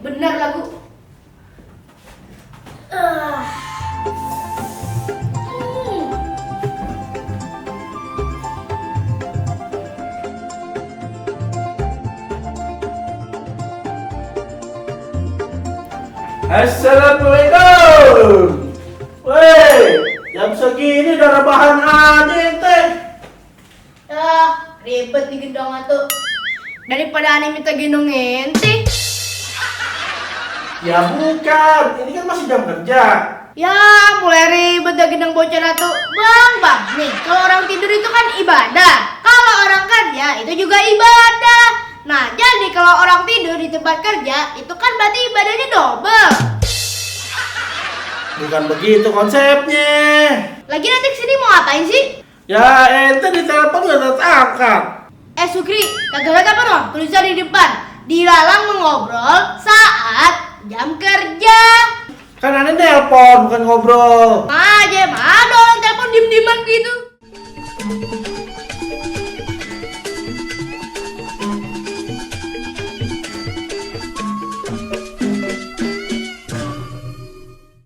benar lagu. Assalamualaikum. Weh, jam segini udah rebahan aja ente. Ribet nih gendongan tuh. Daripada aneh minta gendong ente. Ya bukan, ini kan masih jam kerja. Ya, mulai ribet dah gendong bocah tuh. Bang, nih kalau orang tidur itu kan ibadah. Kalau orang kerja itu juga ibadah. Nah, jadi kalau orang tidur di tempat kerja itu kan berarti ibadahnya double. Bukan begitu konsepnya. Lagi nanti kesini mau ngapain sih? Ya ente di telepon gak angkat. Sukri, kagak apa dong? Tulisan di depan. Dilarang mengobrol saat jam kerja. Kan aneh nelpon bukan ngobrol. Aja, mana orang telepon diem-dieman gitu.